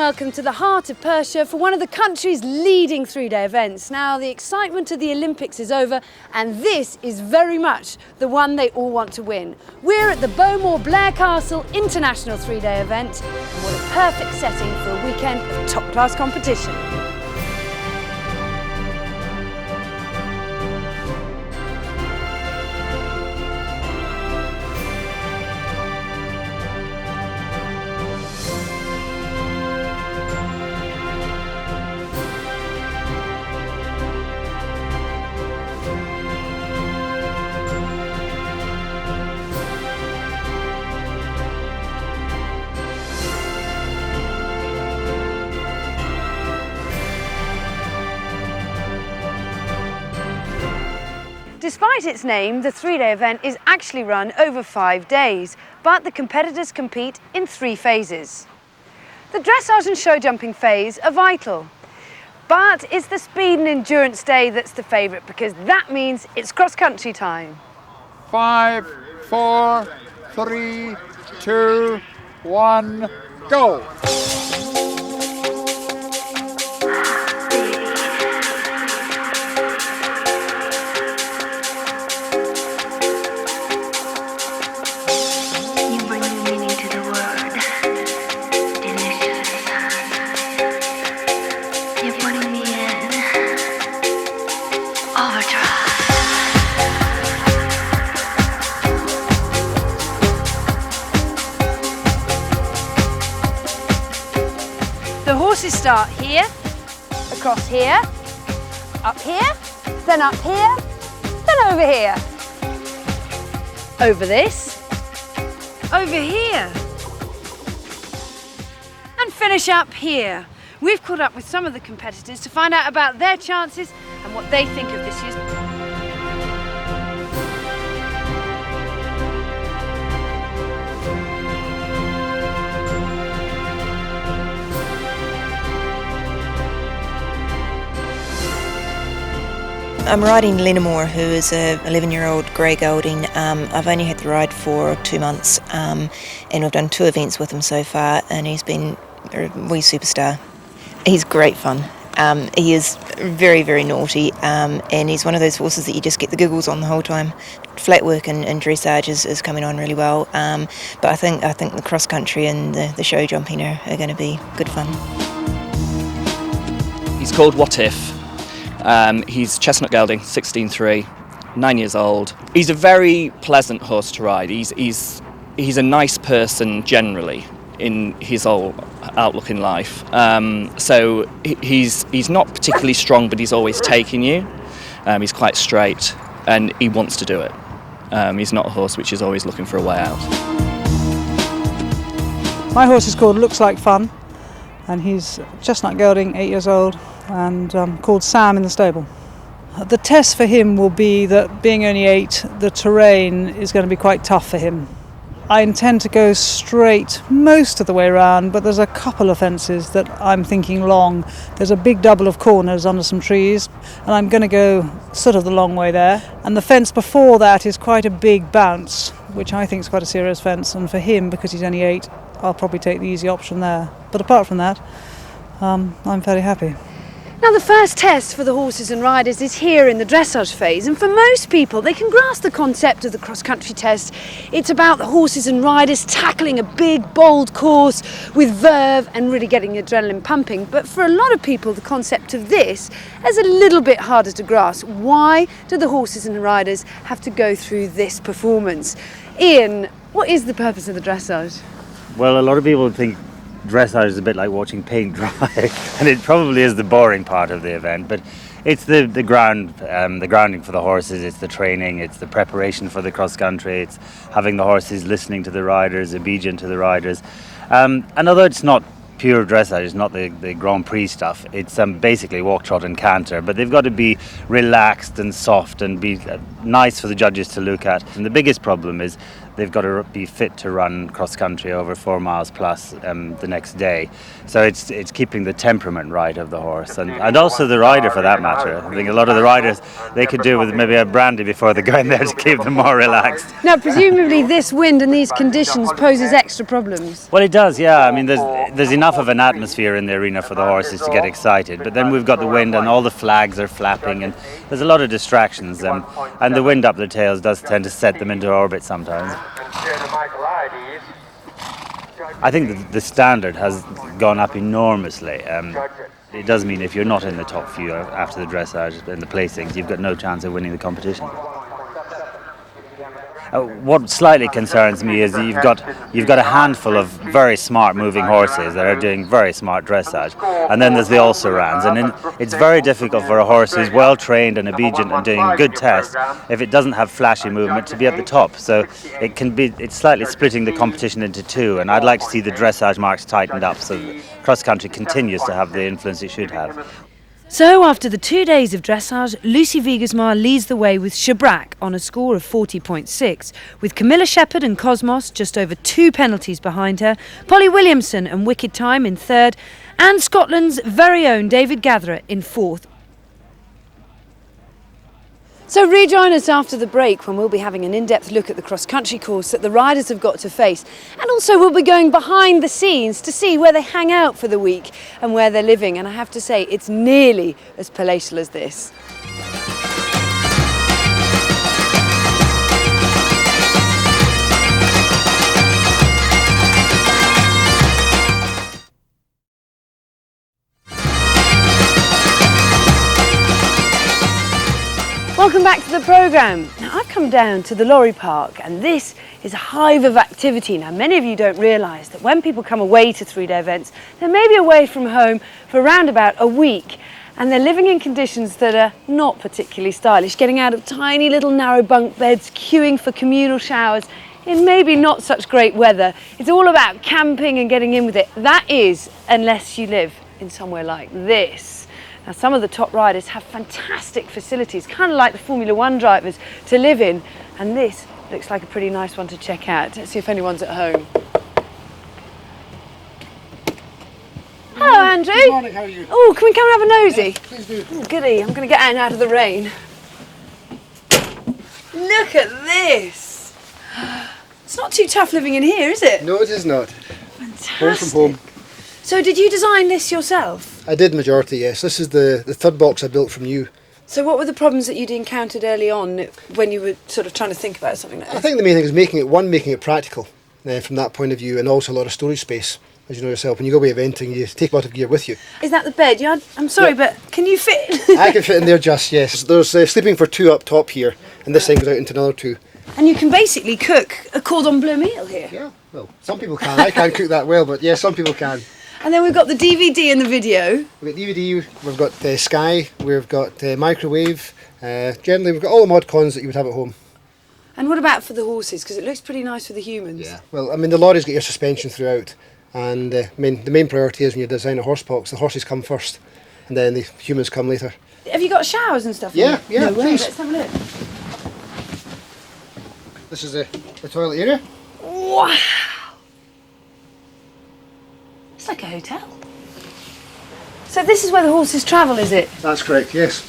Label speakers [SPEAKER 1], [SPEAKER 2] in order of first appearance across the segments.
[SPEAKER 1] welcome to the heart of Perthshire for one of the country's leading three-day events. Now, the excitement of the Olympics is over, and this is very much the one they all want to win. We're at the Bowmore Blair Castle International three-day event, and what a perfect setting for a weekend of top-class competition. Despite its name, the three-day event is actually run over 5 days, but the competitors compete in 3 phases. The dressage and show jumping phase are vital, but it's the speed and endurance day that's the favourite because that means it's cross-country time.
[SPEAKER 2] 5, 4, 3, 2, 1, go!
[SPEAKER 1] The horses start here, across here, up here, then up here, then over here. Over this, over here, and finish up here. We've caught up with some of the competitors to find out about their chances and what they think of this year's.
[SPEAKER 3] I'm riding Lenamore, who is a 11-year-old grey gelding. I've only had the ride for 2 months, and we've done 2 events with him so far, and he's been a wee superstar. He's great fun. He is very, very naughty, and he's one of those horses that you just get the giggles on the whole time. Flat work and dressage is coming on really well, but I think the cross country and the show jumping are going to be good fun.
[SPEAKER 4] He's called What If. He's chestnut gelding, 16.3, 9 years old. He's a very pleasant horse to ride. He's a nice person generally in his whole outlook in life. So he's not particularly strong, but he's always taking you. He's quite straight, and he wants to do it. He's not a horse which is always looking for a way out.
[SPEAKER 5] My horse is called Looks Like Fun, and he's chestnut gelding, 8 years old, and called Sam in the stable. The test for him will be that, being only 8, the terrain is going to be quite tough for him. I intend to go straight most of the way around, but there's a couple of fences that I'm thinking long. There's a big double of corners under some trees, and I'm going to go sort of the long way there. And the fence before that is quite a big bounce, which I think is quite a serious fence, and for him, because he's only 8, I'll probably take the easy option there. But apart from that, I'm fairly happy.
[SPEAKER 1] Now, the first test for the horses and riders is here in the dressage phase, and for most people they can grasp the concept of the cross-country test. It's about the horses and riders tackling a big, bold course with verve and really getting the adrenaline pumping. But for a lot of people, the concept of this is a little bit harder to grasp. Why do the horses and riders have to go through this performance? Ian, what is the purpose of the dressage?
[SPEAKER 6] Well, a lot of people think dressage is a bit like watching paint dry, and it probably is the boring part of the event, but it's the grounding for the horses, it's the training, it's the preparation for the cross country, it's having the horses listening to the riders, obedient to the riders. And although it's not pure dressage, it's not the Grand Prix stuff, it's basically walk, trot and canter, but they've got to be relaxed and soft and be nice for the judges to look at. And the biggest problem is they've got to be fit to run cross country over 4 miles plus the next day. So it's keeping the temperament right of the horse, and also the rider for that matter. I think a lot of the riders, they could do with maybe a brandy before they go in there to keep them more relaxed.
[SPEAKER 1] Now, presumably this wind and these conditions poses extra problems.
[SPEAKER 6] Well, it does, yeah. I mean, there's enough of an atmosphere in the arena for the horses to get excited, but then we've got the wind and all the flags are flapping, and there's a lot of distractions, and the wind up their tails does tend to set them into orbit sometimes. I think the standard has gone up enormously. It does mean if you're not in the top few after the dressage and the placings, you've got no chance of winning the competition. What slightly concerns me is that you've got a handful of very smart moving horses that are doing very smart dressage, and then there's the also-rans, and it's very difficult for a horse who's well trained and obedient and doing good tests, if it doesn't have flashy movement, to be at the top. So it's slightly splitting the competition into two, and I'd like to see the dressage marks tightened up so cross country continues to have the influence it should have.
[SPEAKER 1] So, after the 2 days of dressage, Lucy Wiegersma leads the way with Shabrack on a score of 40.6, with Camilla Shepherd and Cosmos just over 2 penalties behind her, Polly Williamson and Wicked Time in third, and Scotland's very own David Gatherer in fourth. So rejoin us after the break when we'll be having an in-depth look at the cross-country course that the riders have got to face, and also we'll be going behind the scenes to see where they hang out for the week and where they're living, and I have to say it's nearly as palatial as this. Welcome back to the programme. Now, I've come down to the lorry park, and this is a hive of activity. Now, many of you don't realise that when people come away to 3-day events, they're maybe away from home for around about a week, and they're living in conditions that are not particularly stylish, getting out of tiny little narrow bunk beds, queuing for communal showers in maybe not such great weather. It's all about camping and getting in with it. That is, unless you live in somewhere like this. Now, some of the top riders have fantastic facilities, kind of like the Formula One drivers, to live in, and this looks like a pretty nice one to check out. Let's see if anyone's at home. Hello, Andrew.
[SPEAKER 7] Good morning, how are you?
[SPEAKER 1] Oh, can we come and have a nosy?
[SPEAKER 7] Yes, please do.
[SPEAKER 1] Oh, goody, I'm going to get out and out of the rain. Look at this. It's not too tough living in here, is it?
[SPEAKER 7] No, it is not.
[SPEAKER 1] Fantastic.
[SPEAKER 7] Home from home.
[SPEAKER 1] So did you design this yourself?
[SPEAKER 7] I did majority, yes. This is the third box I built from new.
[SPEAKER 1] So what were the problems that you'd encountered early on when you were sort of trying to think about something like this?
[SPEAKER 7] I think the main thing is making it practical from that point of view, and also a lot of storage space. As you know yourself, when you go away eventing, you take a lot of gear with you.
[SPEAKER 1] Is that the bed? I'm sorry,
[SPEAKER 7] Yeah.
[SPEAKER 1] but can you fit?
[SPEAKER 7] I can fit in there just, yes. There's sleeping for 2 up top here, and this thing goes out into another 2.
[SPEAKER 1] And you can basically cook a cordon bleu meal here.
[SPEAKER 7] Yeah, well, some people can. I can't cook that well, but yeah, some people can.
[SPEAKER 1] And then we've got the DVD and the video.
[SPEAKER 7] We've got DVD, we've got Sky, we've got microwave. Generally, we've got all the mod cons that you would have at home.
[SPEAKER 1] And what about for the horses? Because it looks pretty nice for the humans.
[SPEAKER 7] Yeah. Well, I mean, the lorries get your suspension throughout, and the main priority is when you design a horse box, the horses come first, and then the humans come later.
[SPEAKER 1] Have you got showers and stuff?
[SPEAKER 7] Yeah,
[SPEAKER 1] in
[SPEAKER 7] yeah,
[SPEAKER 1] there? No way.
[SPEAKER 7] please.
[SPEAKER 1] Let's have a look.
[SPEAKER 7] This is the toilet area.
[SPEAKER 1] Wow. It's like a hotel. So this is where the horses travel, is it?
[SPEAKER 7] That's correct, yes.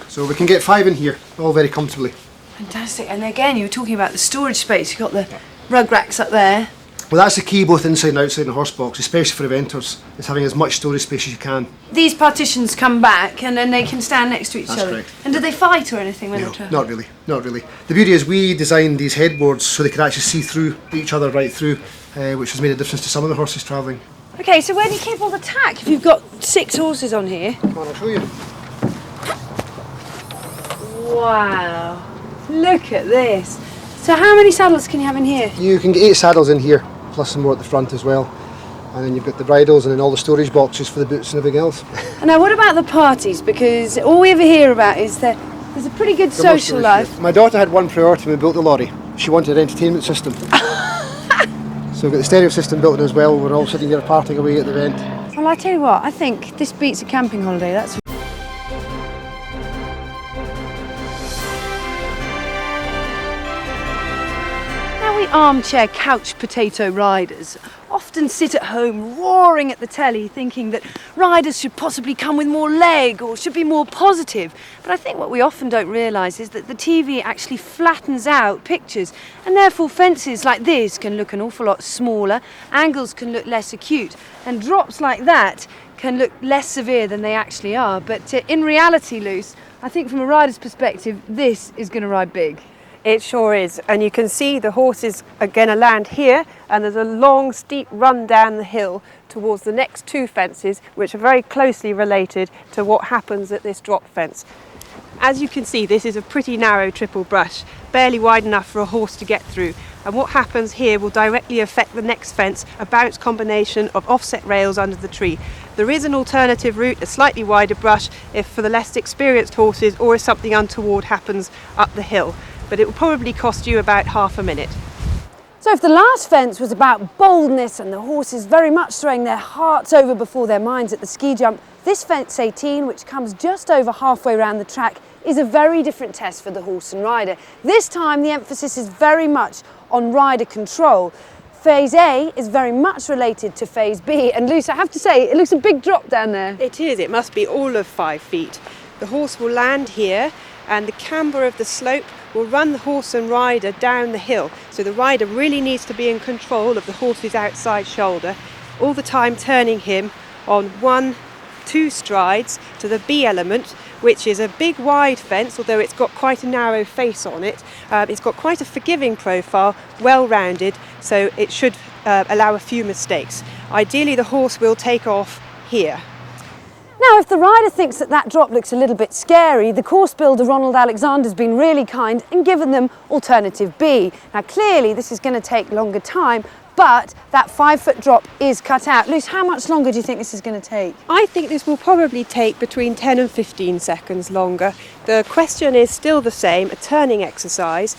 [SPEAKER 7] So we can get 5 in here, all very comfortably.
[SPEAKER 1] Fantastic. And again, you were talking about the storage space. You've got the rug racks up there.
[SPEAKER 7] Well, that's the key both inside and outside the horse box, especially for eventers, is having as much storage space as you can.
[SPEAKER 1] These partitions come back and then they can stand next to each
[SPEAKER 7] That's
[SPEAKER 1] other.
[SPEAKER 7] correct.
[SPEAKER 1] And do they fight or anything when
[SPEAKER 7] No,
[SPEAKER 1] they're traveling?
[SPEAKER 7] not really, not really. The beauty is we designed these headboards so they could actually see through each other right through, which has made a difference to some of the horses travelling.
[SPEAKER 1] Okay, so where do you keep all the tack if you've got 6 horses on here?
[SPEAKER 7] Come on, I'll show you.
[SPEAKER 1] Wow, look at this. So how many saddles can you have in here?
[SPEAKER 7] You can get 8 saddles in here, plus some more at the front as well. And then you've got the bridles and then all the storage boxes for the boots and everything else.
[SPEAKER 1] And now what about the parties? Because all we ever hear about is that there's a pretty good social life.
[SPEAKER 7] My daughter had one priority when we built the lorry. She wanted an entertainment system. So we've got the stereo system built in as well. We're all sitting there partying away at the event.
[SPEAKER 1] Well, I tell you what, I think this beats a camping holiday, that's armchair couch potato riders often sit at home roaring at the telly thinking that riders should possibly come with more leg or should be more positive. But I think what we often don't realise is that the TV actually flattens out pictures, and therefore fences like this can look an awful lot smaller, angles can look less acute, and drops like that can look less severe than they actually are. But in reality, Luce, I think from a rider's perspective, this is going to ride big.
[SPEAKER 8] It sure is, and you can see the horses are going to land here, and there's a long steep run down the hill towards the next two fences, which are very closely related to what happens at this drop fence. As you can see, this is a pretty narrow triple brush, barely wide enough for a horse to get through, and what happens here will directly affect the next fence, a bounce combination of offset rails under the tree. There is an alternative route, a slightly wider brush, if for the less experienced horses or if something untoward happens up the hill, but it will probably cost you about half a minute.
[SPEAKER 1] So if the last fence was about boldness and the horses very much throwing their hearts over before their minds at the ski jump, this fence 18, which comes just over halfway around the track, is a very different test for the horse and rider. This time the emphasis is very much on rider control. Phase A is very much related to Phase B, and Luce, I have to say, it looks a big drop down there.
[SPEAKER 8] It is, it must be all of 5 feet. The horse will land here, and the camber of the slope will run the horse and rider down the hill. So the rider really needs to be in control of the horse's outside shoulder, all the time turning him on 1-2 strides to the B element, which is a big wide fence, although it's got quite a narrow face on it. It's got quite a forgiving profile, well rounded, so it should allow a few mistakes. Ideally the horse will take off here.
[SPEAKER 1] Now, if the rider thinks that that drop looks a little bit scary, the course builder Ronald Alexander's been really kind and given them alternative B. Now, clearly this is going to take longer time, but that 5-foot drop is cut out. Luce, how much longer do you think this is going to take?
[SPEAKER 8] I think this will probably take between 10 and 15 seconds longer. The question is still the same, a turning exercise,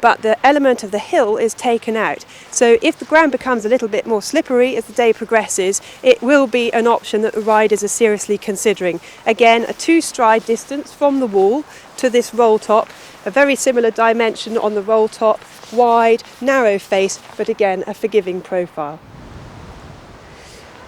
[SPEAKER 8] but the element of the hill is taken out. So if the ground becomes a little bit more slippery as the day progresses, it will be an option that the riders are seriously considering. Again, a 2-stride distance from the wall to this roll top, a very similar dimension on the roll top, wide, narrow face, but again, a forgiving profile.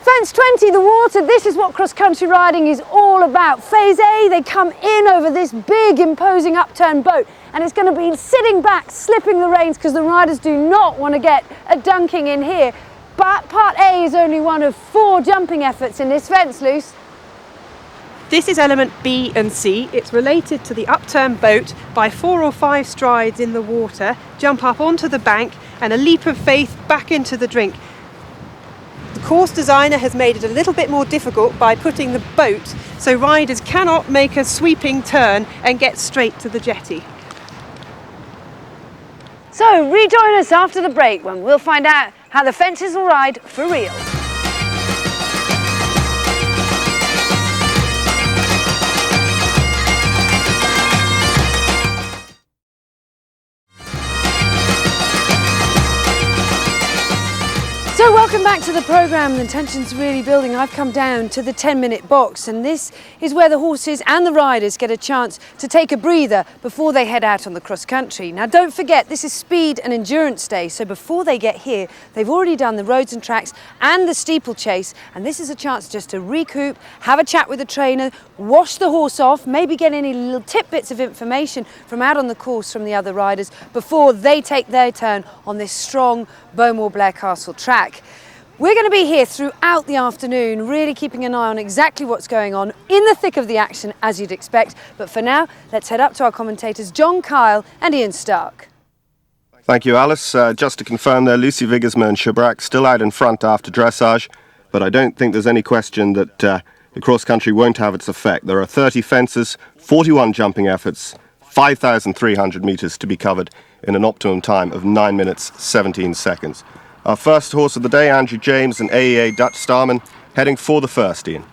[SPEAKER 1] Fence 20, the water, this is what cross-country riding is all about. Phase A, they come in over this big imposing upturned boat, and it's going to be sitting back, slipping the reins, because the riders do not want to get a dunking in here. But part A is only one of 4 jumping efforts in this fence, Luce.
[SPEAKER 8] This is element B and C. It's related to the upturned boat by 4 or 5 strides in the water, jump up onto the bank, and a leap of faith back into the drink. The course designer has made it a little bit more difficult by putting the boat so riders cannot make a sweeping turn and get straight to the jetty.
[SPEAKER 1] So rejoin us after the break when we'll find out how the fences will ride for real. So welcome back to the programme. The tension's really building. I've come down to the 10-minute box, and this is where the horses and the riders get a chance to take a breather before they head out on the cross country. Now don't forget, this is speed and endurance day, so before they get here they've already done the roads and tracks and the steeplechase, and this is a chance just to recoup, have a chat with the trainer, wash the horse off, maybe get any little tidbits of information from out on the course from the other riders before they take their turn on this strong Bowmore Blair Castle track. We're going to be here throughout the afternoon, really keeping an eye on exactly what's going on in the thick of the action, as you'd expect. But for now, let's head up to our commentators John Kyle and Ian Stark.
[SPEAKER 9] Thank you, Alice. Just to confirm there, Lucy Vigersma and Shabrak still out in front after dressage, but I don't think there's any question that the cross-country won't have its effect. There are 30 fences, 41 jumping efforts, 5,300 metres to be covered in an optimum time of 9 minutes 17 seconds. Our first horse of the day, Andrew James, an AEA Dutch Starman, heading for the first, Ian.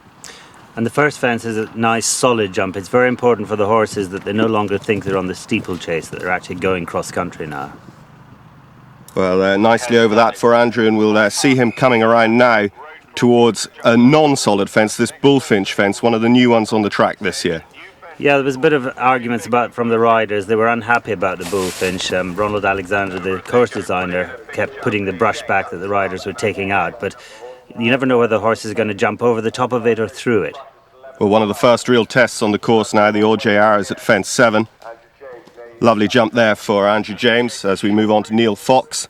[SPEAKER 6] And the first fence is a nice solid jump. It's very important for the horses that they no longer think they're on the steeplechase, that they're actually going cross-country now.
[SPEAKER 9] Well, nicely over that for Andrew, and we'll see him coming around now towards a non-solid fence, this bullfinch fence, one of the new ones on the track this year.
[SPEAKER 6] Yeah, there was a bit of arguments from the riders. They were unhappy about the bullfinch. Ronald Alexander, the course designer, kept putting the brush back that the riders were taking out, but you never know whether the horse is going to jump over the top of it or through it.
[SPEAKER 9] Well, one of the first real tests on the course now, the OJR is at fence 7. Lovely jump there for Andrew James as we move on to Neil Fox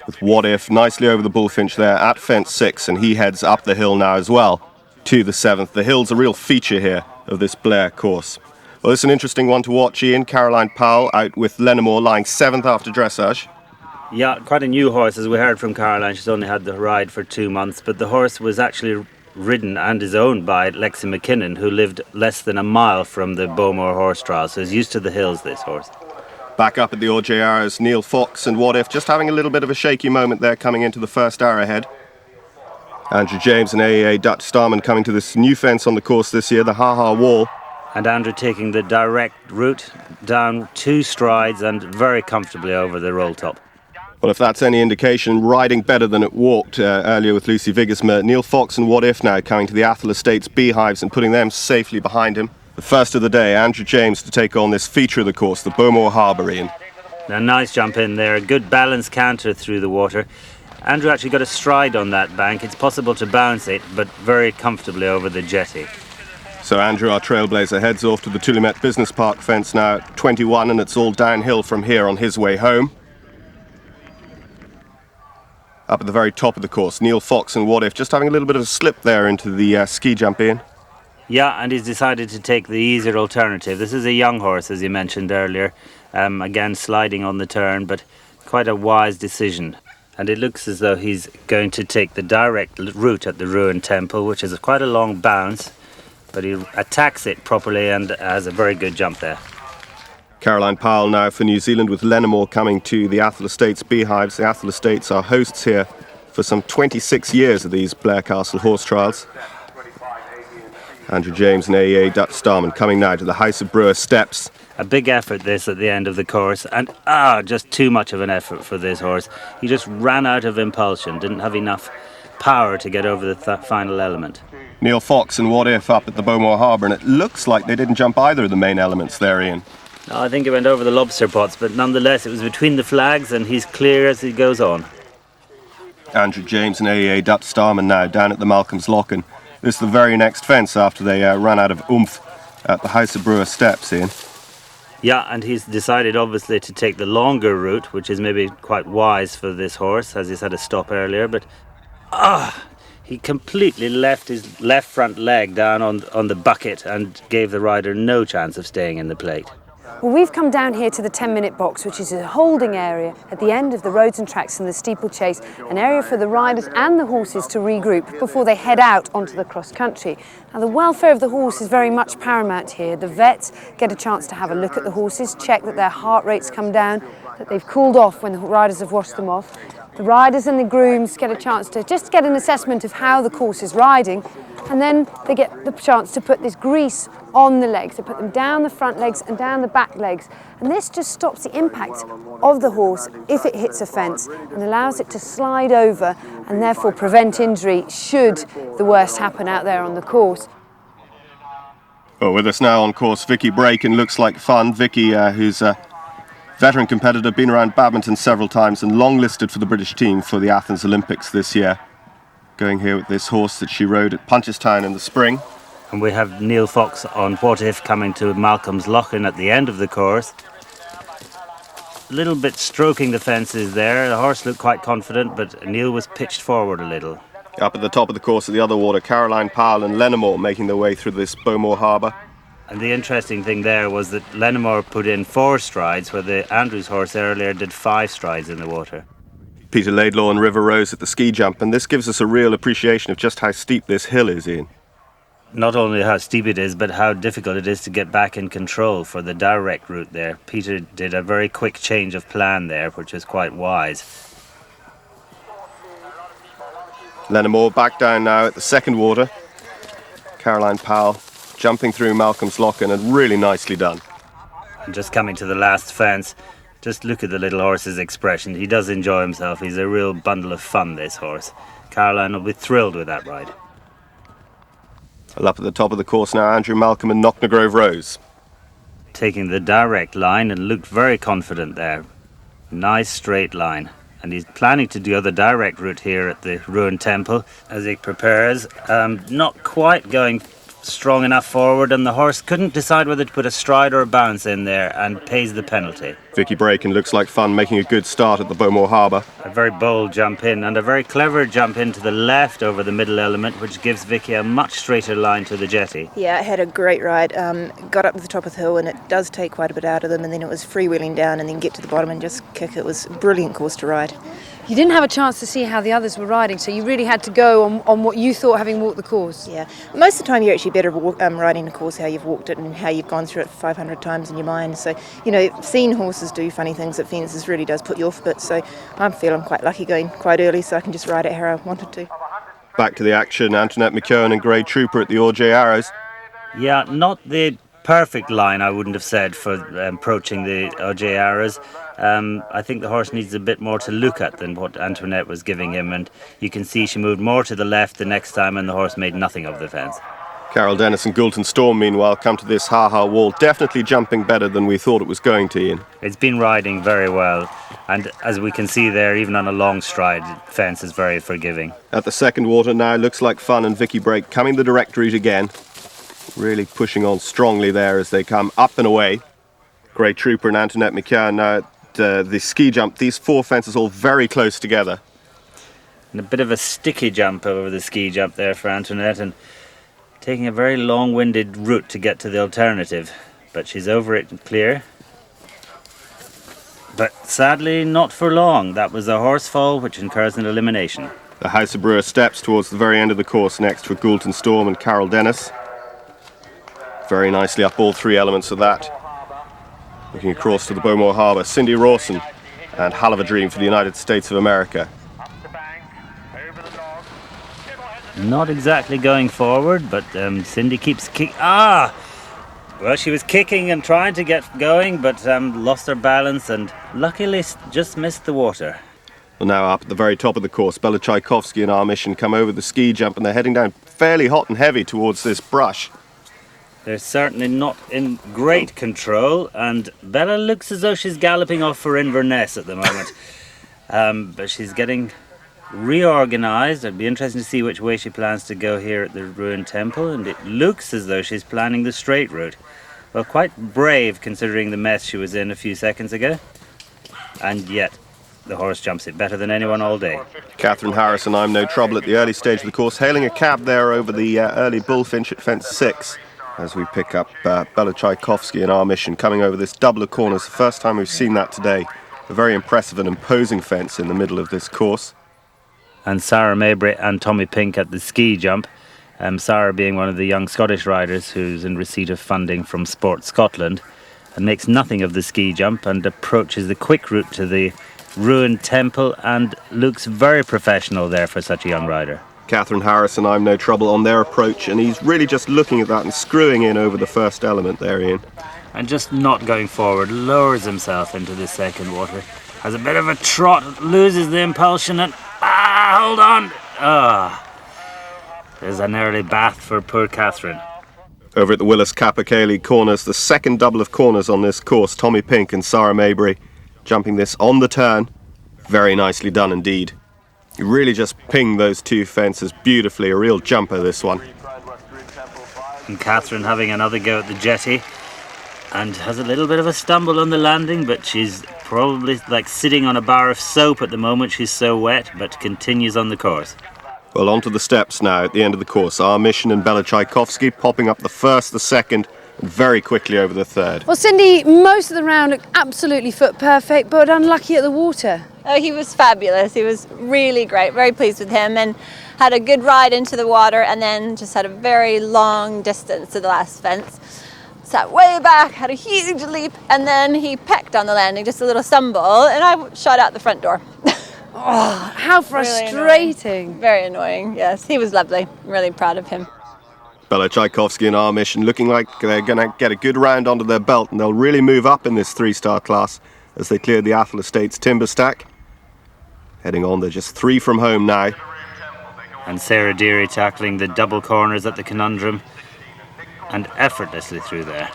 [SPEAKER 9] with What If nicely over the bullfinch there at fence 6, and he heads up the hill now as well to the 7th. The hill's a real feature here of this Blair course. Well, it's an interesting one to watch, Ian. Caroline Powell out with Lenamore lying 7th after dressage.
[SPEAKER 6] Yeah, quite a new horse, as we heard from Caroline. She's only had the ride for 2 months, but the horse was actually ridden and is owned by Lexi McKinnon, who lived less than a mile from the Bowmore horse trial, so he's used to the hills, this horse.
[SPEAKER 9] Back up at the OJR is Neil Fox and What If, just having a little bit of a shaky moment there coming into the first arrowhead. Andrew James and AEA Dutch Starman coming to this new fence on the course this year, the Ha Ha Wall.
[SPEAKER 6] And Andrew taking the direct route down 2 strides and very comfortably over the roll top.
[SPEAKER 9] Well, if that's any indication, riding better than it walked earlier with Lucy Vigersma. Neil Fox and What If now coming to the Atholl Estates beehives and putting them safely behind him. The first of the day, Andrew James to take on this feature of the course, the Bowmore Harbour, Ian.
[SPEAKER 6] A nice jump in there, a good balanced canter through the water. Andrew actually got a stride on that bank. It's possible to bounce it, but very comfortably over the jetty.
[SPEAKER 9] So Andrew, our trailblazer, heads off to the Tulimet Business Park fence now at 21, and it's all downhill from here on his way home. Up at the very top of the course, Neil Fox and What If just having a little bit of a slip there into the ski jump in.
[SPEAKER 6] Yeah, and he's decided to take the easier alternative. This is a young horse, as you mentioned earlier. Again, sliding on the turn, but quite a wise decision. And it looks as though he's going to take the direct route at the Ruined Temple, which is quite a long bounce, but he attacks it properly and has a very good jump there.
[SPEAKER 9] Caroline Powell now for New Zealand with Lenamore coming to the Atholl Estates beehives. The Atholl Estates are hosts here for some 26 years of these Blair Castle horse trials. Andrew James and AEA Dutch Starman coming now to the House of Brewer steps.
[SPEAKER 6] A big effort this at the end of the course, and just too much of an effort for this horse. He just ran out of impulsion, didn't have enough power to get over the final element.
[SPEAKER 9] Neil Fox and What If up at the Bowmore Harbour, and it looks like they didn't jump either of the main elements there, Ian.
[SPEAKER 6] I think it went over the lobster pots, but nonetheless it was between the flags and he's clear as he goes on.
[SPEAKER 9] Andrew James and AEA Dutch Starman now down at the Malcolm's Lock, and this is the very next fence after they ran out of oomph at the House of Brewer steps, Ian.
[SPEAKER 6] Yeah, and he's decided obviously to take the longer route, which is maybe quite wise for this horse, as he's had a stop earlier, but he completely left his left front leg down on the bucket and gave the rider no chance of staying in the plate.
[SPEAKER 1] Well, we've come down here to the 10-minute box, which is a holding area at the end of the roads and tracks and the steeplechase, an area for the riders and the horses to regroup before they head out onto the cross-country. Now, the welfare of the horse is very much paramount here. The vets get a chance to have a look at the horses, check that their heart rates come down, that they've cooled off when the riders have washed them off. The riders and the grooms get a chance to just get an assessment of how the course is riding, and then they get the chance to put this grease on the legs. They put them down the front legs and down the back legs, and this just stops the impact of the horse if it hits a fence and allows it to slide over and therefore prevent injury should the worst happen out there on the course.
[SPEAKER 9] Well, with us now on course, Vicky Brake, and looks like fun. Vicky, who's a veteran competitor, been around badminton several times and long listed for the British team for the Athens Olympics this year. Going here with this horse that she rode at Punchestown in the spring.
[SPEAKER 6] And we have Neil Fox on What If coming to Malcolm's Loughlin at the end of the course. A little bit stroking the fences there. The horse looked quite confident, but Neil was pitched forward a little.
[SPEAKER 9] Up at the top of the course at the other water, Caroline Powell and Lenamore making their way through this Bowmore Harbour.
[SPEAKER 6] And the interesting thing there was that Lenamore put in 4 strides, where the Andrews horse earlier did 5 strides in the water.
[SPEAKER 9] Peter Laidlaw and River Rose at the ski jump, and this gives us a real appreciation of just how steep this hill is, Ian.
[SPEAKER 6] Not only how steep it is, but how difficult it is to get back in control for the direct route there. Peter did a very quick change of plan there, which was quite wise.
[SPEAKER 9] Lenamore back down now at the second water. Caroline Powell jumping through Malcolm's Loughlin, and really nicely done.
[SPEAKER 6] And just coming to the last fence, just look at the little horse's expression. He does enjoy himself. He's a real bundle of fun, this horse. Caroline will be thrilled with that ride.
[SPEAKER 9] Well, up at the top of the course now, Andrew Malcolm and Knocknagrove Rose.
[SPEAKER 6] taking the direct line and looked very confident there. Nice straight line. And he's planning to do the direct route here at the ruined temple as he prepares. Not quite going strong enough forward, and the horse couldn't decide whether to put a stride or a bounce in there and pays the penalty.
[SPEAKER 9] Vicky Braken looks like fun, making a good start at the Bowmore Harbour.
[SPEAKER 6] A very bold jump in and a very clever jump in to the left over the middle element, which gives Vicky a much straighter line to the jetty.
[SPEAKER 3] Yeah, it had a great ride. Got up to the top of the hill and it does take quite a bit out of them, and then it was freewheeling down and then get to the bottom and just kick. It was a brilliant course to ride.
[SPEAKER 1] You didn't have a chance to see how the others were riding, so you really had to go on what you thought, having walked the course.
[SPEAKER 3] Yeah, most of the time you're actually better riding the course how you've walked it and how you've gone through it 500 times in your mind. So, seeing horses do funny things at fences really does put you off a bit. So I'm feeling quite lucky going quite early so I can just ride it how I wanted to.
[SPEAKER 9] Back to the action, Antoinette McKeown and Grey Trooper at the RJ Arrows.
[SPEAKER 6] Yeah, not the perfect line, I wouldn't have said, for approaching the RJ Arrows. I think the horse needs a bit more to look at than what Antoinette was giving him, and you can see she moved more to the left the next time and the horse made nothing of the fence.
[SPEAKER 9] Carol Dennis and Goulton Storm, meanwhile, come to this ha-ha wall, definitely jumping better than we thought it was going to, Ian.
[SPEAKER 6] It's been riding very well, and as we can see there, even on a long stride, the fence is very forgiving.
[SPEAKER 9] At the second water now, looks like fun, and Vicky Brake coming the direct route again. Really pushing on strongly there as they come up and away. Grey Trooper and Antoinette McKeown now at the ski jump. These four fences all very close together.
[SPEAKER 6] And a bit of a sticky jump over the ski jump there for Antoinette, and taking a very long-winded route to get to the alternative. But she's over it and clear. But sadly, not for long. That was a horse fall, which incurs an elimination.
[SPEAKER 9] The House of Brewer steps towards the very end of the course next for Goulton Storm and Carol Dennis. Very nicely up all three elements of that. Looking across to the Bowmore Harbour, Cindy Rawson and Hell of a Dream for the United States of America.
[SPEAKER 6] Not exactly going forward, but Cindy keeps kicking. Well, she was kicking and trying to get going, but lost her balance and luckily just missed the water.
[SPEAKER 9] Well, now up at the very top of the course, Bella Tchaikovsky and Our Mission come over the ski jump, and they're heading down fairly hot and heavy towards this brush.
[SPEAKER 6] They're certainly not in great control, and Bella looks as though she's galloping off for Inverness at the moment. But she's getting reorganised. It'd be interesting to see which way she plans to go here at the ruined temple, and it looks as though she's planning the straight route. Well, quite brave considering the mess she was in a few seconds ago, and yet the horse jumps it better than anyone all day.
[SPEAKER 9] Catherine Harris and I'm No Trouble at the early stage of the course, hailing a cab there over the early bullfinch at fence 6. As we pick up Bella Tchaikovsky and Our Mission coming over this double of corners. The first time we've seen that today. A very impressive and imposing fence in the middle of this course.
[SPEAKER 6] And Sarah Mabry and Tommy Pink at the ski jump. Sarah being one of the young Scottish riders who's in receipt of funding from Sport Scotland and makes nothing of the ski jump and approaches the quick route to the ruined temple and looks very professional there for such a young rider.
[SPEAKER 9] Catherine Harris and I'm No Trouble on their approach, and he's really just looking at that and screwing in over the first element there, Ian.
[SPEAKER 6] And just not going forward, lowers himself into the second water. Has a bit of a trot, loses the impulsion and... hold on! There's an early bath for poor Catherine.
[SPEAKER 9] Over at the Willis Capercaillie corners, the second double of corners on this course, Tommy Pink and Sarah Mabry jumping this on the turn. Very nicely done indeed. You really just pinged those two fences beautifully. A real jumper, this one.
[SPEAKER 6] And Catherine having another go at the jetty and has a little bit of a stumble on the landing, but she's probably like sitting on a bar of soap at the moment. She's so wet, but continues on the course.
[SPEAKER 9] Well, onto the steps now at the end of the course. Our Mission and Bella Tchaikovsky popping up the first, the second, and very quickly over the third.
[SPEAKER 1] Well, Cindy, most of the round looked absolutely foot perfect, but unlucky at the water.
[SPEAKER 10] Oh, he was fabulous. He was really great. Very pleased with him, and had a good ride into the water, and then just had a very long distance to the last fence. Sat way back, had a huge leap, and then he pecked on the landing, just a little stumble, and I shot out the front door.
[SPEAKER 1] Oh, how frustrating.
[SPEAKER 10] Really very annoying, yes. He was lovely. I'm really proud of him.
[SPEAKER 9] Bella Tchaikovsky and Our Mission looking like they're going to get a good round under their belt, and they'll really move up in this three-star class as they clear the Atholl Estates timber stack. Heading on, they're just 3 from home now.
[SPEAKER 6] And Sarah Deary tackling the double corners at the Conundrum and effortlessly through there.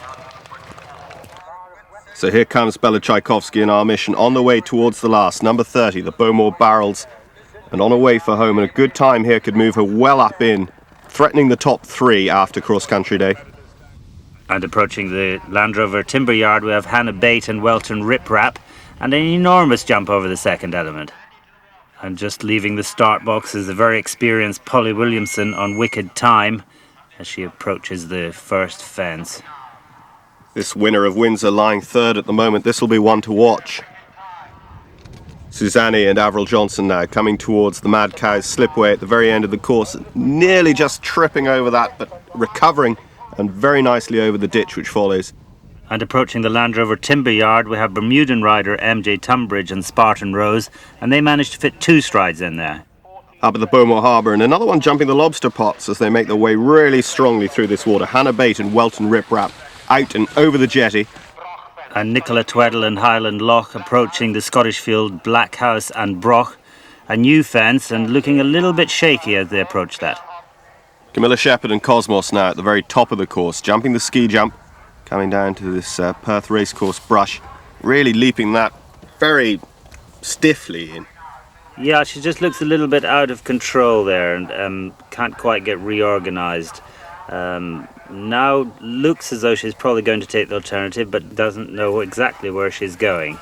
[SPEAKER 9] So here comes Bella Tchaikovsky in our mission on the way towards the last, number 30, the Bowmore Barrels, and on her way for home, and a good time here could move her well up in, threatening the top 3 after cross-country day.
[SPEAKER 6] And approaching the Land Rover Timber Yard, we have Hannah Bate and Welton Rip Rap, and an enormous jump over the second element. And just leaving the start box is the very experienced Polly Williamson on Wicked Time as she approaches the first fence.
[SPEAKER 9] This winner of Windsor lying third at the moment. This will be one to watch. Susanne and Avril Johnson now coming towards the Mad Cow's slipway at the very end of the course, nearly just tripping over that, but recovering and very nicely over the ditch which follows.
[SPEAKER 6] And approaching the Land Rover Timber Yard, we have Bermudan rider MJ Tunbridge and Spartan Rose, and they managed to fit 2 strides in there.
[SPEAKER 9] Up at the Bowmore Harbour, and another one jumping the lobster pots as they make their way really strongly through this water. Hannah Bate and Welton Rip Rap out and over the jetty.
[SPEAKER 6] And Nicola Tweddle and Highland Loch approaching the Scottish Field Black House and Broch, a new fence, and looking a little bit shaky as they approach that.
[SPEAKER 9] Camilla Shepherd and Cosmos now at the very top of the course, jumping the ski jump, coming down to this Perth racecourse brush, really leaping that very stiffly in.
[SPEAKER 6] Yeah, she just looks a little bit out of control there and can't quite get reorganised. Now looks as though she's probably going to take the alternative, but doesn't know exactly where she's going.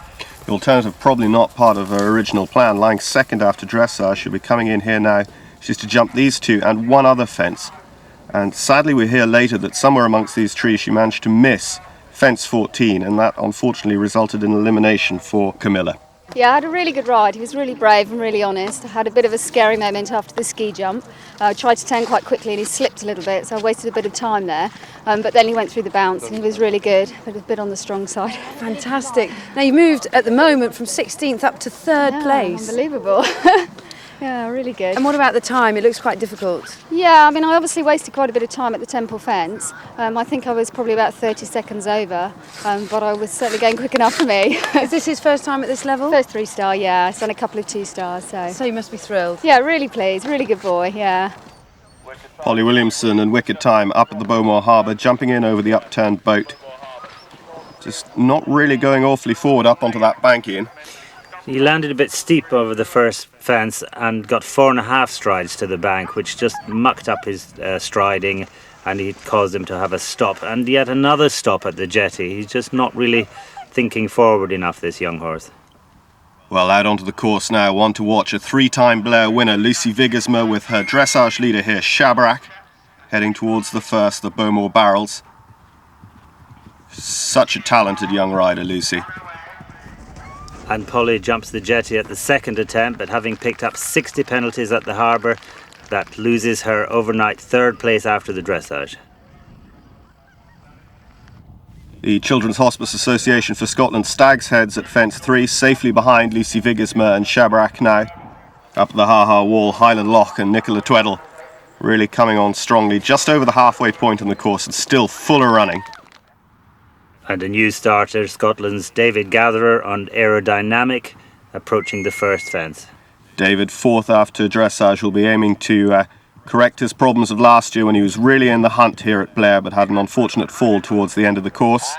[SPEAKER 9] The alternative probably not part of her original plan. Lying second after dressage, she'll be coming in here now. She's to jump these 2 and one other fence. And sadly we hear later that somewhere amongst these trees she managed to miss fence 14, and that unfortunately resulted in elimination for Camilla.
[SPEAKER 11] Yeah, I had a really good ride. He was really brave and really honest. I had a bit of a scary moment after the ski jump. I tried to turn quite quickly and he slipped a little bit, so I wasted a bit of time there. But then he went through the bounce and he was really good, but a bit on the strong side.
[SPEAKER 1] Fantastic. Now you moved at the moment from 16th up to 3rd place.
[SPEAKER 11] Unbelievable. Yeah, really good.
[SPEAKER 1] And what about the time? It looks quite difficult.
[SPEAKER 11] Yeah, I mean, I obviously wasted quite a bit of time at the Temple fence. I think I was probably about 30 seconds over, but I was certainly going quick enough for me.
[SPEAKER 1] Is this his first time at this level?
[SPEAKER 11] First 3-star, yeah. I've done a couple of 2-stars, so.
[SPEAKER 1] So you must be thrilled.
[SPEAKER 11] Yeah, really pleased. Really good boy, yeah.
[SPEAKER 9] Polly Williamson and Wicked Time up at the Bowmore Harbour, jumping in over the upturned boat. Just not really going awfully forward up onto that bank, Ian.
[SPEAKER 6] He landed a bit steep over the first fence and got 4.5 strides to the bank, which just mucked up his striding, and it caused him to have a stop. And yet another stop at the jetty. He's just not really thinking forward enough, this young horse.
[SPEAKER 9] Well, out onto the course now, one to watch, a 3-time Blair winner, Lucy Vigersma, with her dressage leader here, Shabarak, heading towards the first, the Bowmore Barrels. Such a talented young rider, Lucy.
[SPEAKER 6] And Polly jumps the jetty at the second attempt, but having picked up 60 penalties at the harbour, that loses her overnight 3rd place after the dressage.
[SPEAKER 9] The Children's Hospice Association for Scotland Stags Heads at fence 3, safely behind Lucy Vigersma and Shabarak now. Up the Ha-Ha wall, Highland Loch and Nicola Tweddle really coming on strongly, just over the halfway point in the course and still fuller running.
[SPEAKER 6] And a new starter, Scotland's David Gatherer on Aerodynamic, approaching the first fence.
[SPEAKER 9] David, 4th after dressage, will be aiming to correct his problems of last year when he was really in the hunt here at Blair, but had an unfortunate fall towards the end of the course.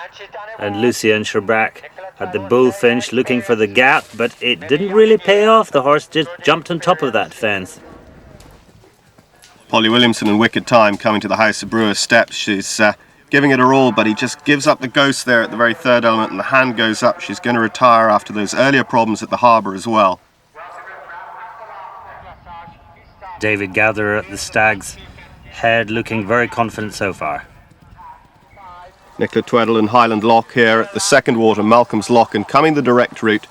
[SPEAKER 6] And Lucien Sherbrack at the Bullfinch looking for the gap, but it didn't really pay off. The horse just jumped on top of that fence.
[SPEAKER 9] Polly Williamson and Wicked Time coming to the House of Brewer steps. She's giving it her all, but he just gives up the ghost there at the very 3rd element, and the hand goes up. She's going to retire after those earlier problems at the harbour as well.
[SPEAKER 6] David Gatherer at the Stag's Head, looking very confident so far.
[SPEAKER 9] Nicola Tweddle and Highland Loch here at the second water, Malcolm's Loch, and coming the direct route.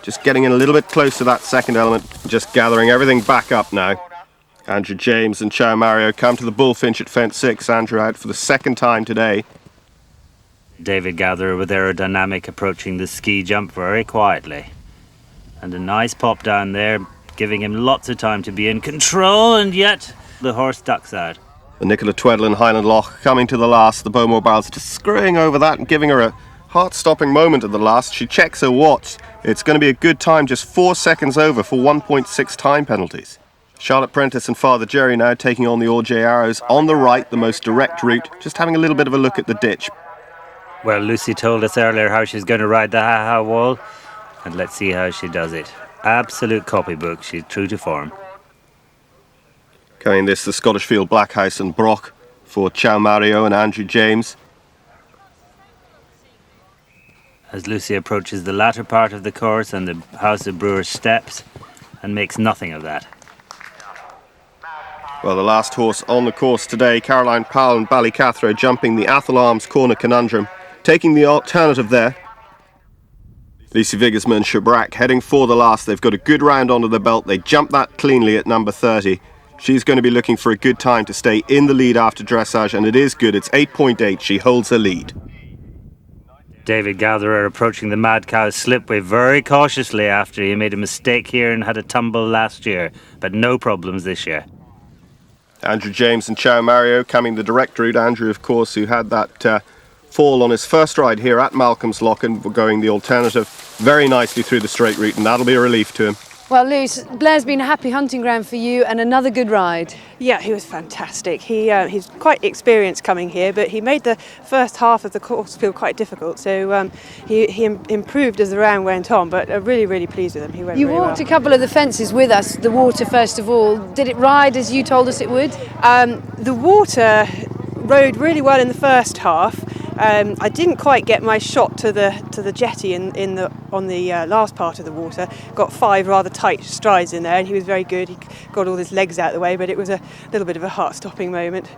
[SPEAKER 9] Just getting in a little bit close to that second element, just gathering everything back up now. Andrew James and Chow Mario come to the Bullfinch at fence 6. Andrew out for the 2nd time today.
[SPEAKER 6] David Gatherer with Aerodynamic approaching the ski jump very quietly. And a nice pop down there, giving him lots of time to be in control, and yet the horse ducks out.
[SPEAKER 9] And Nicola Tweddle and Highland Loch coming to the last. The Bowmore Barrels just screwing over that and giving her a heart-stopping moment at the last. She checks her watch. It's going to be a good time, just 4 seconds over for 1.6 time penalties. Charlotte Prentice and Father Jerry now taking on the All J Arrows on the right, the most direct route, just having a little bit of a look at the ditch.
[SPEAKER 6] Well, Lucy told us earlier how she's going to ride the ha-ha wall, and let's see how she does it. Absolute copybook, she's true to form.
[SPEAKER 9] Carrying this, the Scottish Field Blackhouse and Brock for Chow Mario and Andrew James.
[SPEAKER 6] As Lucy approaches the latter part of the course and the House of Brewers steps, and makes nothing of that.
[SPEAKER 9] Well, the last horse on the course today, Caroline Powell and Ballycathro, jumping the Atholl Arms corner conundrum, taking the alternative there. Lucy Vigersma and Shabrack heading for the last. They've got a good round under the belt. They jumped that cleanly at number 30. She's going to be looking for a good time to stay in the lead after dressage, and it is good. It's 8.8. She holds her lead.
[SPEAKER 6] David Gatherer approaching the Mad Cow slipway very cautiously after he made a mistake here and had a tumble last year, but no problems this year.
[SPEAKER 9] Andrew James and Chow Mario coming the direct route. Andrew, of course, who had that fall on his first ride here at Malcolm's Lock, and going the alternative very nicely through the straight route, and that'll be a relief to him.
[SPEAKER 1] Well, Luce, Blair's been a happy hunting ground for you and another good ride.
[SPEAKER 8] Yeah, he was fantastic. He's quite experienced coming here, but he made the first half of the course feel quite difficult. So he improved as the round went on, but really, really pleased with him. He went
[SPEAKER 1] You
[SPEAKER 8] really
[SPEAKER 1] walked
[SPEAKER 8] well.
[SPEAKER 1] a couple of the fences with us, the water first of all. Did it ride as you told us it would?
[SPEAKER 8] The water rode really well in the first half. I didn't quite get my shot to the jetty on the last part of the water. Got 5 rather tight strides in there, and he was very good. He got all his legs out of the way, but it was a little bit of a heart-stopping moment.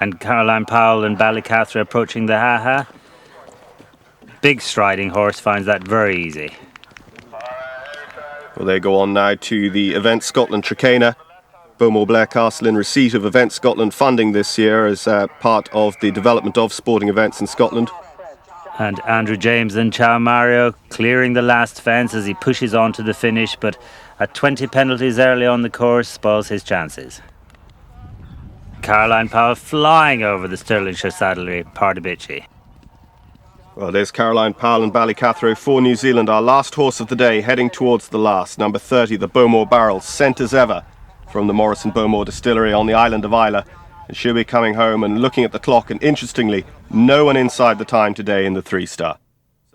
[SPEAKER 6] And Caroline Powell and Ballycathro approaching the ha-ha. Big striding horse finds that very easy.
[SPEAKER 9] Well, they go on now to the Event Scotland Trakehner. Bowmore Blair Castle in receipt of Event Scotland funding this year as part of the development of sporting events in Scotland.
[SPEAKER 6] And Andrew James and Chow Mario clearing the last fence as he pushes on to the finish, but at 20 penalties early on the course spoils his chances. Caroline Powell flying over the Stirlingshire saddlery, Pardubice.
[SPEAKER 9] Well, there's Caroline Powell and Ballycathro for New Zealand. Our last horse of the day heading towards the last. Number 30, the Bowmore Barrel, sent as ever from the Morrison Bowmore Distillery on the island of Islay. And she'll be coming home and looking at the clock, and interestingly, no one inside the time today in the 3-star.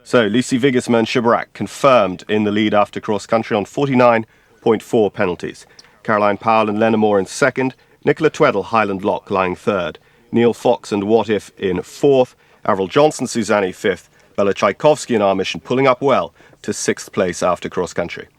[SPEAKER 9] So Lucy Vigersma and Shabrack confirmed in the lead after cross-country on 49.4 penalties. Caroline Powell and Lenamore in second. Nicola Tweddle, Highland Lock, lying third. Neil Fox and What If in fourth. Avril Johnson, Suzanne fifth. Bella Tchaikovsky in our mission pulling up well to 6th place after cross-country.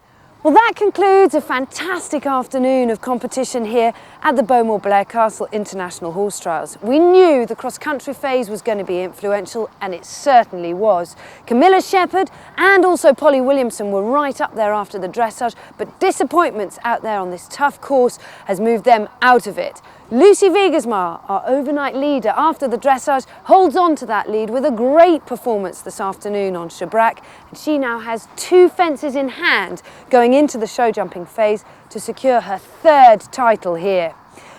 [SPEAKER 1] Well, that concludes a fantastic afternoon of competition here at the Bowmore Blair Castle International Horse Trials. We knew the cross-country phase was going to be influential, and it certainly was. Camilla Shepherd and also Polly Williamson were right up there after the dressage, but disappointments out there on this tough course has moved them out of it. Lucy Vigersma, our overnight leader after the dressage, holds on to that lead with a great performance this afternoon on Shabrack, and she now has 2 fences in hand going into the show jumping phase to secure her 3rd title here.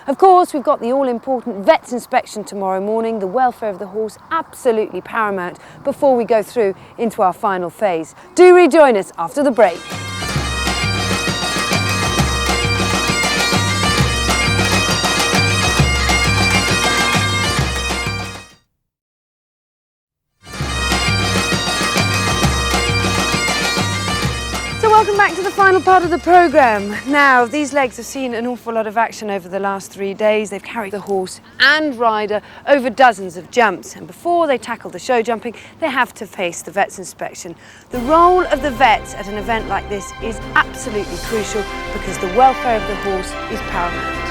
[SPEAKER 1] Of course, we've got the all-important vet's inspection tomorrow morning, the welfare of the horse absolutely paramount before we go through into our final phase. Do rejoin us after the break. Welcome back to the final part of the programme. Now, these legs have seen an awful lot of action over the last 3 days. They've carried the horse and rider over dozens of jumps, and before they tackle the show jumping, they have to face the vet's inspection. The role of the vets at an event like this is absolutely crucial because the welfare of the horse is paramount.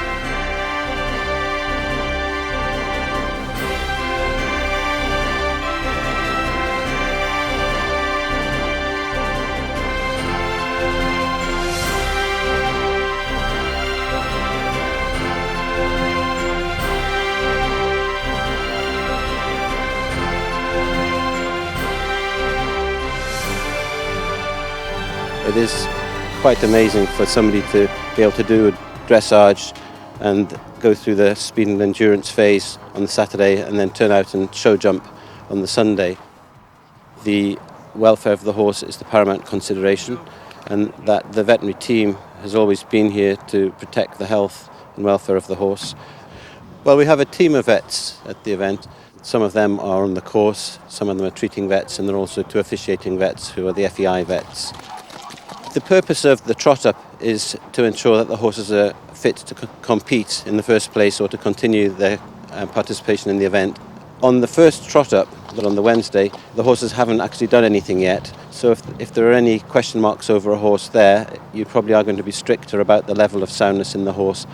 [SPEAKER 12] It is quite amazing for somebody to be able to do a dressage and go through the speed and endurance phase on the Saturday and then turn out and show jump on the Sunday. The welfare of the horse is the paramount consideration, and that the veterinary team has always been here to protect the health and welfare of the horse. Well, we have a team of vets at the event. Some of them are on the course, some of them are treating vets, and there are also 2 officiating vets who are the FEI vets. The purpose of the trot-up is to ensure that the horses are fit to compete in the first place or to continue their participation in the event. On the first trot-up, but on the Wednesday, the horses haven't actually done anything yet. So if there are any question marks over a horse there, you probably are going to be stricter about the level of soundness in the horse.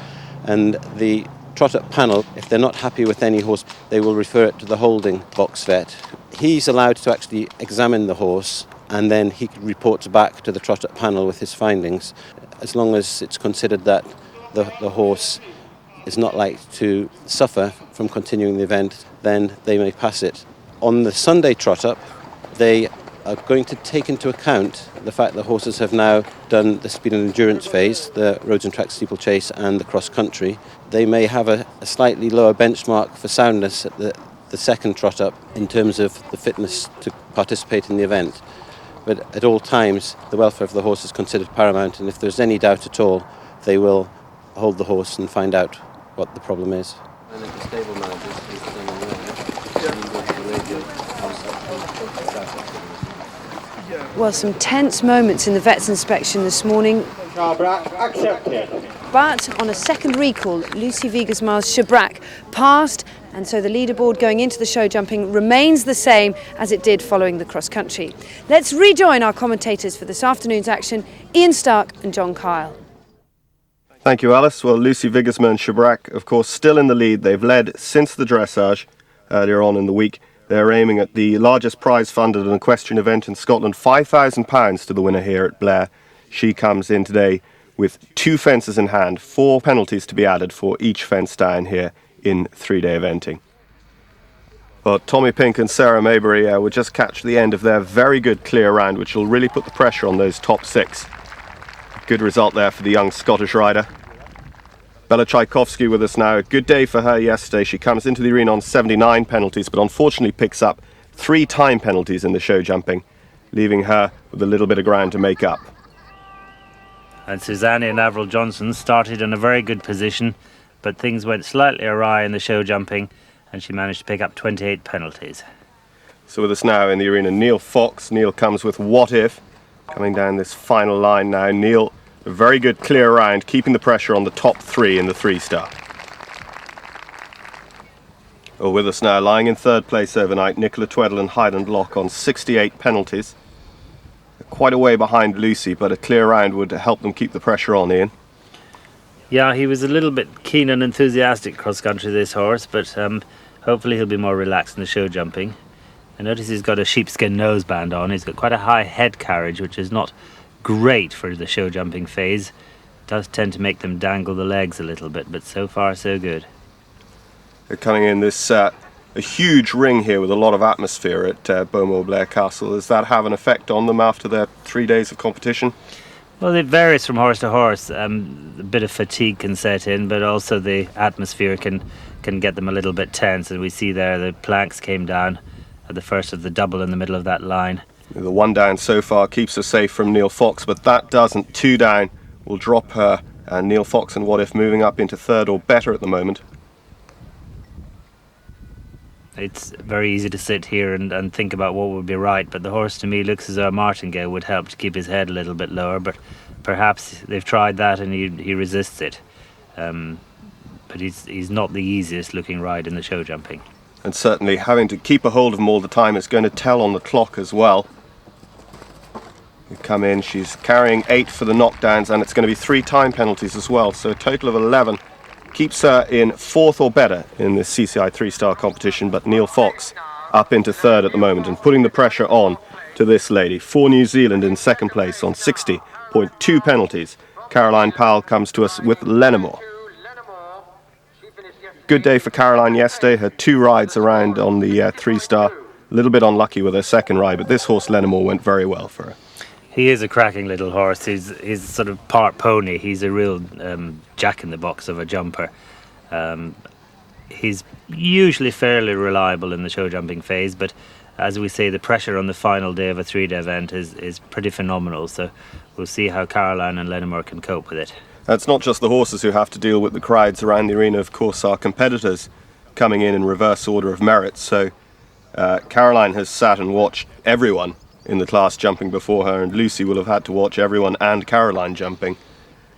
[SPEAKER 12] And the trot-up panel, if they're not happy with any horse, they will refer it to the holding box vet. He's allowed to actually examine the horse, and then he reports back to the trot-up panel with his findings. As long as it's considered that the horse is not likely to suffer from continuing the event, then they may pass it. On the Sunday trot-up, they are going to take into account the fact that horses have now done the speed and endurance phase, the roads and track steeplechase and the cross-country. They may have a slightly lower benchmark for soundness at the second trot-up in terms of the fitness to participate in the event. But at all times, the welfare of the horse is considered paramount, and if there's any doubt at all, they will hold the horse and find out what the problem is. And if the stable manager is done in
[SPEAKER 1] Well, some tense moments in the vet's inspection this morning. But on a second recall, Lucy Vigersma's Shabrack passed, and so the leaderboard going into the show jumping remains the same as it did following the cross-country. Let's rejoin our commentators for this afternoon's action, Ian Stark and John Kyle.
[SPEAKER 9] Thank you, Alice. Well, Lucy Vigersma and Shabrack, of course, still in the lead. They've led since the dressage earlier on in the week. They're aiming at the largest prize fund at an equestrian event in Scotland, £5,000 to the winner here at Blair. She comes in today with 2 fences in hand, 4 penalties to be added for each fence down here in 3-day eventing. But Tommy Pink and Sarah Maybury will just catch the end of their very good clear round, which will really put the pressure on those top 6. Good result there for the young Scottish rider. Bella Tchaikovsky with us now. A good day for her yesterday. She comes into the arena on 79 penalties, but unfortunately picks up 3 time penalties in the show jumping, leaving her with a little bit of ground to make up.
[SPEAKER 6] And Susanna and Avril Johnson started in a very good position, but things went slightly awry in the show jumping, and she managed to pick up 28 penalties.
[SPEAKER 9] So with us now in the arena, Neil Fox. Neil comes with What If, coming down this final line now. Neil, a very good clear round, keeping the pressure on the top 3 in the 3-star. Oh, with us now, lying in 3rd place overnight, Nicola Tweddle and Highland Lock on 68 penalties. Quite a way behind Lucy, but a clear round would help them keep the pressure on, Ian.
[SPEAKER 6] Yeah, he was a little bit keen and enthusiastic cross-country, this horse, but hopefully he'll be more relaxed in the show jumping. I notice he's got a sheepskin noseband on. He's got quite a high head carriage, which is not great for the show jumping phase. It does tend to make them dangle the legs a little bit, but so far so good.
[SPEAKER 9] They're coming in this a huge ring here with a lot of atmosphere at Bowmore Blair Castle. Does that have an effect on them after their 3 days of competition?
[SPEAKER 6] Well, it varies from horse to horse. A bit of fatigue can set in, but also the atmosphere can get them a little bit tense. And we see there the planks came down at the first of the double in the middle of that line.
[SPEAKER 9] The 1 down so far keeps her safe from Neil Fox, but that doesn't. 2 down will drop her. And Neil Fox and What If moving up into 3rd or better at the moment.
[SPEAKER 6] It's very easy to sit here and think about what would be right, but the horse to me looks as though a martingale would help to keep his head a little bit lower, but perhaps they've tried that and he resists it. But he's not the easiest looking ride in the show jumping.
[SPEAKER 9] And certainly having to keep a hold of him all the time is going to tell on the clock as well. You come in, she's carrying 8 for the knockdowns, and it's going to be 3 time penalties as well, so a total of 11. Keeps her in 4th or better in this CCI 3-star competition, but Neil Fox up into 3rd at the moment and putting the pressure on to this lady. For New Zealand in 2nd place on 60.2 penalties. Caroline Powell comes to us with Lenamore. Good day for Caroline yesterday. Her 2 rides around on the 3-star. A little bit unlucky with her 2nd ride, but this horse Lenamore went very well for her.
[SPEAKER 6] He is a cracking little horse. He's sort of part pony. He's a real jack-in-the-box of a jumper. He's usually fairly reliable in the show jumping phase, but as we say, the pressure on the final day of a 3-day event is pretty phenomenal. So we'll see how Caroline and Lenamore can cope with it.
[SPEAKER 9] It's not just the horses who have to deal with the crowds around the arena. Of course, our competitors coming in reverse order of merit. So Caroline has sat and watched everyone in the class jumping before her, and Lucy will have had to watch everyone and Caroline jumping.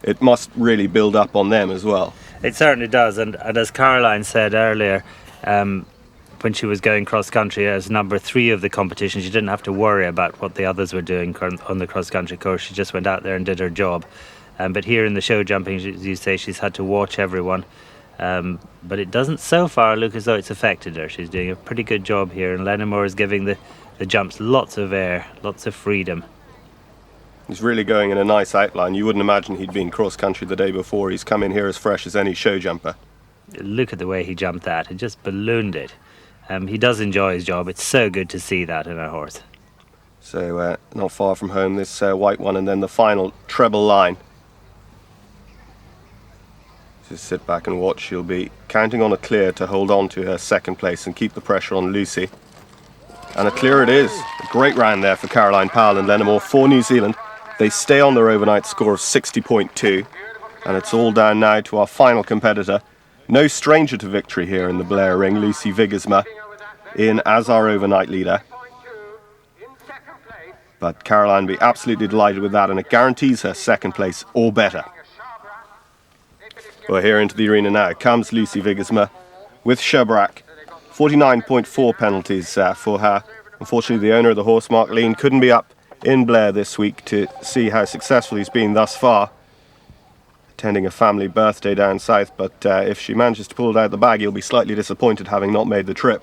[SPEAKER 9] It must really build up on them as well.
[SPEAKER 6] It certainly does, and as Caroline said earlier, when she was going cross-country as number 3 of the competition, she didn't have to worry about what the others were doing on the cross-country course. She just went out there and did her job. But here in the show jumping, as you say, she's had to watch everyone. But it doesn't so far look as though it's affected her. She's doing a pretty good job here, and Lenamore is giving the jumps lots of air, lots of freedom.
[SPEAKER 9] He's really going in a nice outline. You wouldn't imagine he'd been cross-country the day before. He's come in here as fresh as any show jumper.
[SPEAKER 6] Look at the way he jumped that. He just ballooned it. He does enjoy his job. It's so good to see that in a horse.
[SPEAKER 9] So not far from home, this white one, and then the final treble line. Just sit back and watch. She'll be counting on a clear to hold on to her second place and keep the pressure on Lucy. And a clear it is. A great round there for Caroline Powell and Lenamore for New Zealand. They stay on their overnight score of 60.2. And it's all down now to our final competitor. No stranger to victory here in the Blair ring, Lucy Vigersma, in as our overnight leader. But Caroline will be absolutely delighted with that, and it guarantees her second place or better. Well, here into the arena now comes Lucy Vigersma with Shebrack. 49.4 penalties for her. Unfortunately, the owner of the horse, Mark Lean, couldn't be up in Blair this week to see how successful he's been thus far, attending a family birthday down south, but if she manages to pull it out the bag, he'll be slightly disappointed having not made the trip.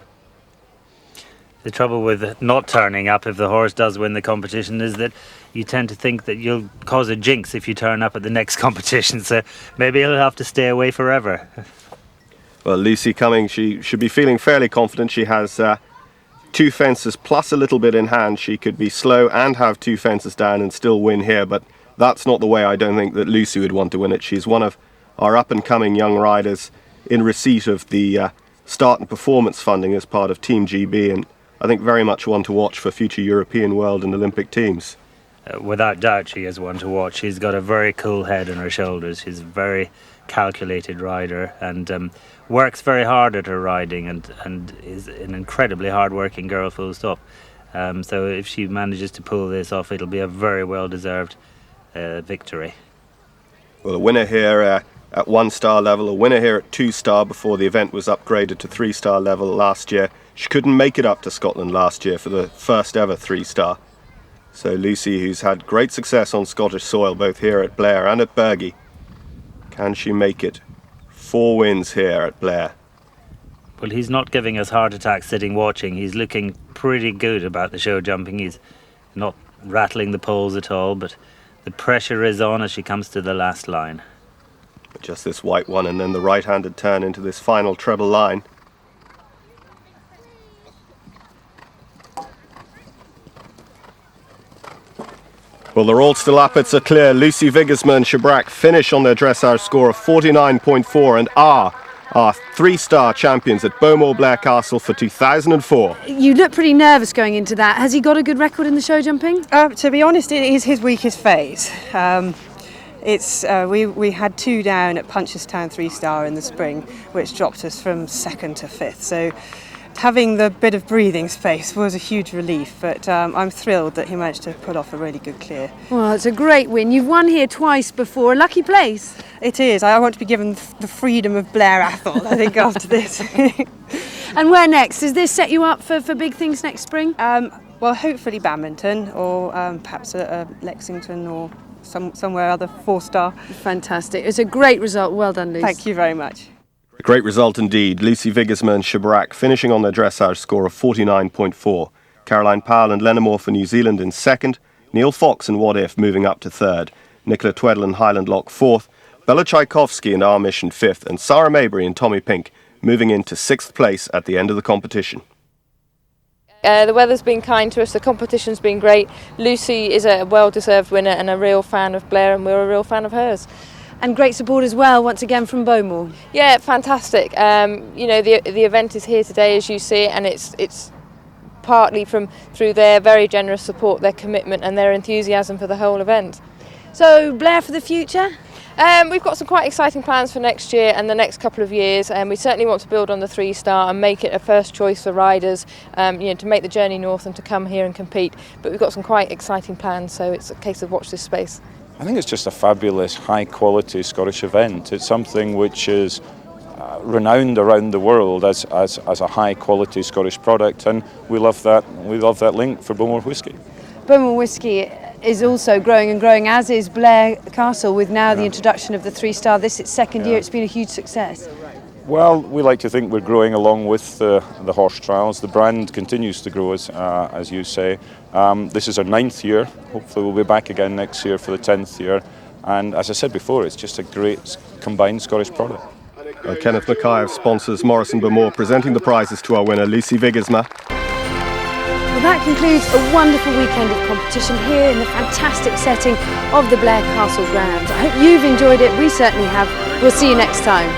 [SPEAKER 6] The trouble with not turning up if the horse does win the competition is that you tend to think that you'll cause a jinx if you turn up at the next competition, so maybe he'll have to stay away forever.
[SPEAKER 9] Well, Lucy coming, she should be feeling fairly confident. She has 2 fences plus a little bit in hand. She could be slow and have 2 fences down and still win here, but that's not the way I don't think that Lucy would want to win it. She's one of our up-and-coming young riders in receipt of the start and performance funding as part of Team GB, and I think very much one to watch for future European, world and Olympic teams.
[SPEAKER 6] Without doubt she is one to watch. She's got a very cool head on her shoulders. She's a very calculated rider and works very hard at her riding and is an incredibly hard-working girl, full stop. So if she manages to pull this off, it'll be a very well-deserved victory.
[SPEAKER 9] Well, a winner here at 1-star level, a winner here at 2-star before the event was upgraded to 3-star level last year. She couldn't make it up to Scotland last year for the first ever 3-star. So Lucy, who's had great success on Scottish soil, both here at Blair and at Bergie, can she make it? 4 wins here at Blair.
[SPEAKER 6] Well, he's not giving us heart attacks sitting watching. He's looking pretty good about the show jumping. He's not rattling the poles at all, but the pressure is on as she comes to the last line.
[SPEAKER 9] Just this white one and then the right-handed turn into this final treble line. Well, they're all still up. It's a clear. Lucy Vigersma and Shebrack finish on their dressage score of 49.4 and are our 3-star champions at Bowmore Blair Castle for 2004.
[SPEAKER 1] You look pretty nervous going into that. Has he got a good record in the show jumping?
[SPEAKER 8] To be honest, it is his weakest phase. We had 2 down at Punchestown 3-star in the spring, which dropped us from 2nd to 5th. So having the bit of breathing space was a huge relief, but I'm thrilled that he managed to put off a really good clear.
[SPEAKER 1] Well, it's a great win. You've won here twice before. A lucky place.
[SPEAKER 8] It is. I want to be given the freedom of Blair Atholl, I think, after this.
[SPEAKER 1] And where next? Does this set you up for big things next spring?
[SPEAKER 8] Well, hopefully Badminton or perhaps Lexington or somewhere other 4-star.
[SPEAKER 1] Fantastic. It's a great result. Well done, Lucy.
[SPEAKER 8] Thank you very much.
[SPEAKER 9] A great result indeed. Lucy Vigersma and Shebrack finishing on their dressage score of 49.4. Caroline Powell and Lenamore for New Zealand in 2nd. Neil Fox and What If moving up to 3rd. Nicola Tweddle and Highland Lock 4th. Bella Tchaikovsky and Our Mission 5th. And Sarah Mabry and Tommy Pink moving into 6th place at the end of the competition.
[SPEAKER 13] The weather's been kind to us, the competition's been great. Lucy is a well-deserved winner and a real fan of Blair, and we're a real fan of hers.
[SPEAKER 1] And great support as well, once again from Bowmore.
[SPEAKER 13] Yeah, fantastic. The event is here today, as you see it, and it's partly through their very generous support, their commitment and their enthusiasm for the whole event.
[SPEAKER 1] So Blair for the future?
[SPEAKER 13] We've got some quite exciting plans for next year and the next couple of years, and we certainly want to build on the 3-star and make it a first choice for riders, to make the journey north and to come here and compete. But we've got some quite exciting plans, so it's a case of watch this space.
[SPEAKER 14] I think it's just a fabulous, high-quality Scottish event. It's something which is renowned around the world as a high-quality Scottish product, and we love that. We love that link for Bowmore whisky.
[SPEAKER 1] Bowmore whisky is also growing and growing, as is Blair Castle, with now the introduction of the 3-star. This its second year. It's been a huge success.
[SPEAKER 14] Well, we like to think we're growing along with the horse trials. The brand continues to grow, as you say. This is our 9th year. Hopefully we'll be back again next year for the 10th year. And as I said before, it's just a great combined Scottish product.
[SPEAKER 9] Kenneth Mackay of sponsors Morrison Bowmore presenting the prizes to our winner, Lucy Vigersma.
[SPEAKER 1] Well, that concludes a wonderful weekend of competition here in the fantastic setting of the Blair Castle grounds. I hope you've enjoyed it. We certainly have. We'll see you next time.